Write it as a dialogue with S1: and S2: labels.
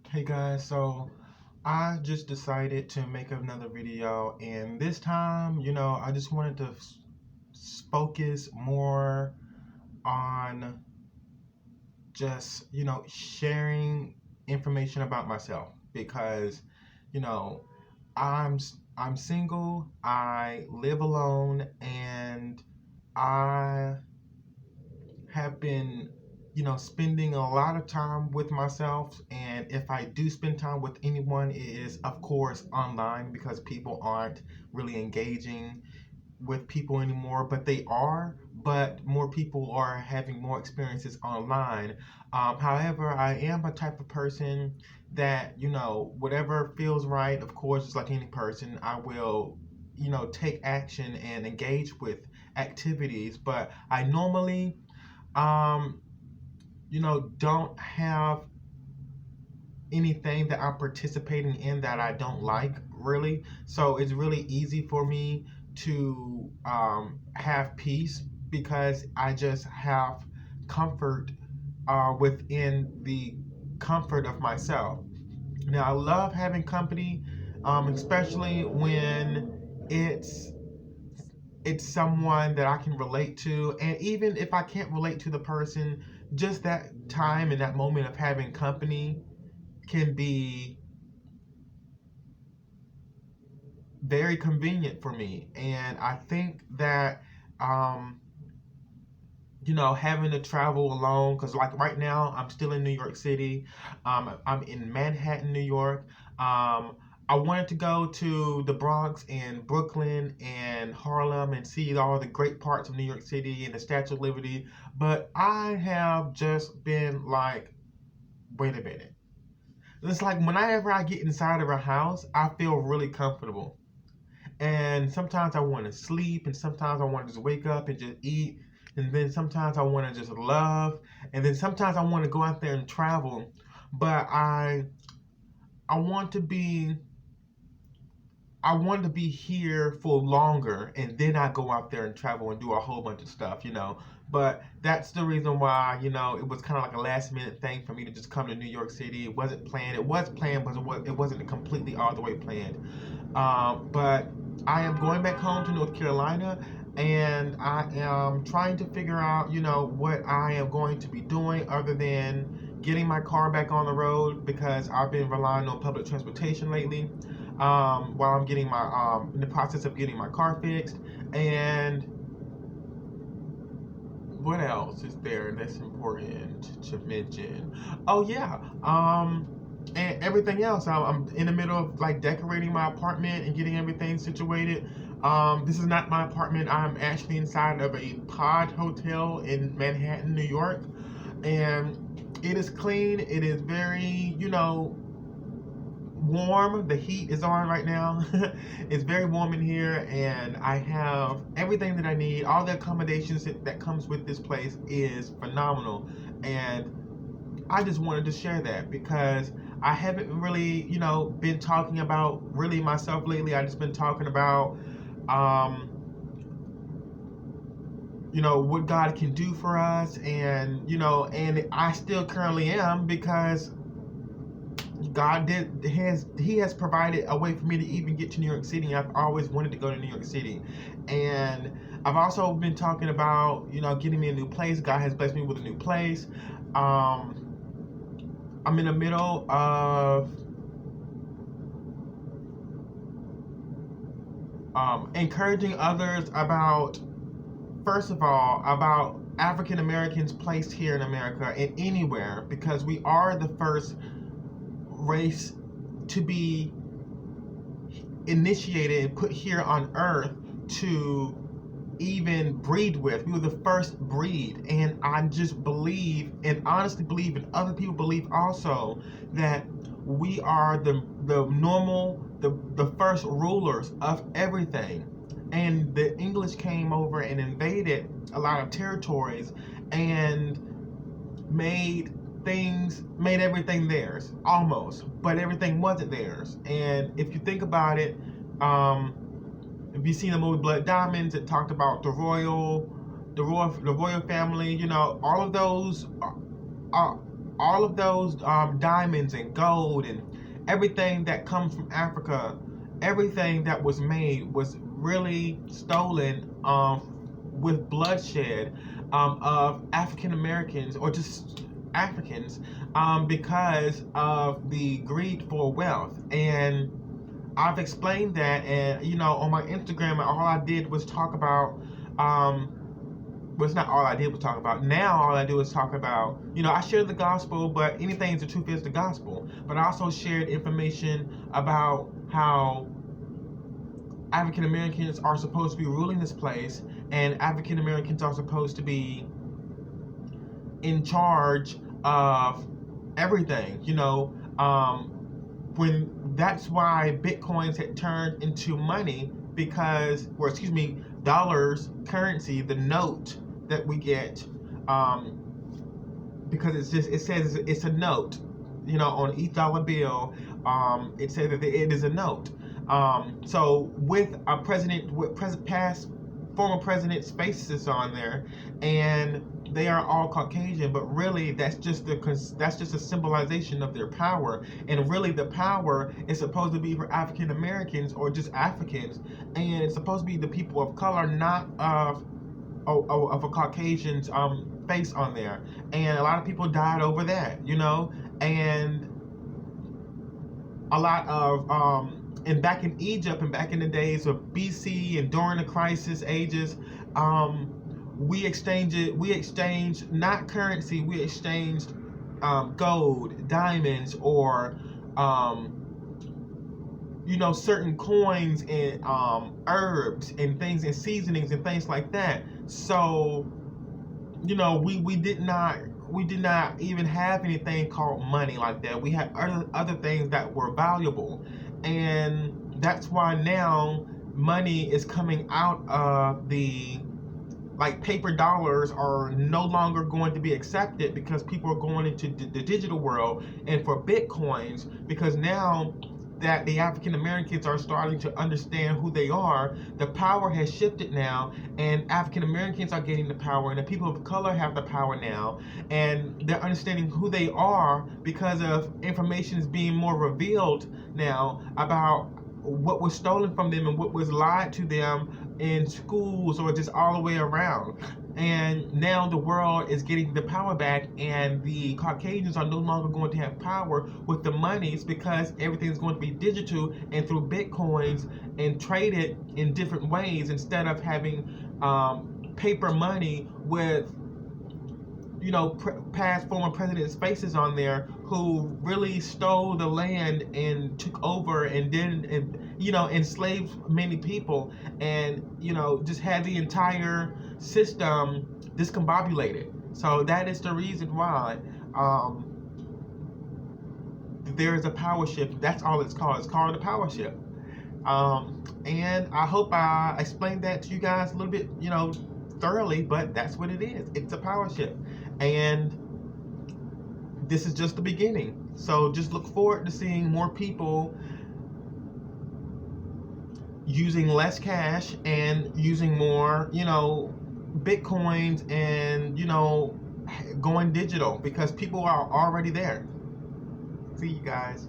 S1: Hey guys, so I just decided to make another video, and this time, I just wanted to focus more on just, sharing information about myself because, you know, I'm single, I live alone, and I have been spending a lot of time with myself. And if I do spend time with anyone, it is of course online because people aren't really engaging with people anymore, but they are. But more people are having more experiences online. However, I am a type of person that, whatever feels right, of course, just like any person, I will, take action and engage with activities. But I normally um, don't have anything that I'm participating in that I don't like, really. So it's really easy for me to have peace because I just have comfort within the comfort of myself. Now, I love having company, especially when it's it's someone that I can relate to. And even if I can't relate to the person, just that time and that moment of having company can be very convenient for me. And I think that, um, having to travel alone, because like right now, I'm still in New York City. I'm in Manhattan, New York. Um, I wanted to go to the Bronx and Brooklyn and Harlem and see all the great parts of New York City and the Statue of Liberty, but I have just been like, wait a minute. It's like whenever I get inside of a house, I feel really comfortable. And sometimes I want to sleep, and sometimes I want to just wake up and just eat. And then sometimes I want to just love. And then sometimes I want to go out there and travel. But I want to be I want to be here for longer, and then I go out there and travel and do a whole bunch of stuff. But that's the reason why, it was kind of like a last minute thing for me to just come to New York City. It wasn't planned. It was planned, but it wasn't completely all the way planned. But I am going back home to North Carolina, and I am trying to figure out, what I am going to be doing other than getting my car back on the road because I've been relying on public transportation lately. While I'm getting my in the process of getting my car fixed. And what else is there that's important to mention? Oh yeah, and everything else. I'm in the middle of like decorating my apartment and getting everything situated. This is not my apartment. I'm actually inside of a pod hotel in Manhattan, New York, and it is clean. It is very, warm. The heat is on right now. It's very warm in here, and I have everything that I need. All the accommodations that comes with this place is phenomenal, and I just wanted to share that because I haven't really, been talking about really myself lately. I just been talking about, um, what God can do for us, and and I still currently am because He has provided a way for me to even get to New York City. I've always wanted to go to New York City. And I've also been talking about, getting me a new place. God has blessed me with a new place. Um, I'm in the middle of encouraging others about, first of all, about African Americans placed here in America and anywhere because we are the first race to be initiated and put here on earth to even breed with. We were the first breed, and I just believe and honestly believe, and other people believe also, that we are the first rulers of everything. And the English came over and invaded a lot of territories and made everything theirs almost, but everything wasn't theirs. And if you think about it, if you've seen the movie Blood Diamonds, it talked about the royal family. All of those all of those diamonds and gold and everything that comes from Africa, everything that was made was really stolen with bloodshed of African Americans or just Africans because of the greed for wealth. And I've explained that, and on my Instagram, all I did was talk about. Well, it's not all I did was talk about. Now all I do is talk about. I share the gospel, but anything is the truth is the gospel. But I also shared information about how African Americans are supposed to be ruling this place, and African Americans are supposed to be in charge of everything. When that's why bitcoins had turned into money because, or excuse me, dollars, currency, the note that we get, because it says it's a note, on each dollar bill, it says that it is a note. So with a president, past former president's faces on there, and they are all Caucasian, but really that's just a symbolization of their power, and really the power is supposed to be for African Americans or just Africans, and it's supposed to be the people of color, not of a Caucasian's face on there. And a lot of people died over that, and a lot of and back in Egypt and back in the days of BC and during the crisis ages, we exchanged not currency, we exchanged gold, diamonds, or certain coins and herbs and things and seasonings and things like that. So we did not even have anything called money like that. We had other things that were valuable, and that's why now money is coming out of the, like, paper dollars are no longer going to be accepted because people are going into the digital world, and for bitcoins, because now that the African Americans are starting to understand who they are, the power has shifted now, and African Americans are getting the power, and the people of color have the power now, and they're understanding who they are because of information is being more revealed now about what was stolen from them and what was lied to them in schools or just all the way around. And now the world is getting the power back, and the Caucasians are no longer going to have power with the monies because everything's going to be digital and through bitcoins and traded in different ways, instead of having paper money with past former presidents' faces on there who really stole the land and took over and enslaved many people, and just had the entire system discombobulated. So that is the reason why there is a power shift. That's all it's called. It's called a power shift. And I hope I explained that to you guys a little bit, thoroughly, but that's what it is. It's a power shift. And this is just the beginning. So just look forward to seeing more people using less cash and using more, bitcoins, and, going digital, because people are already there. See you guys.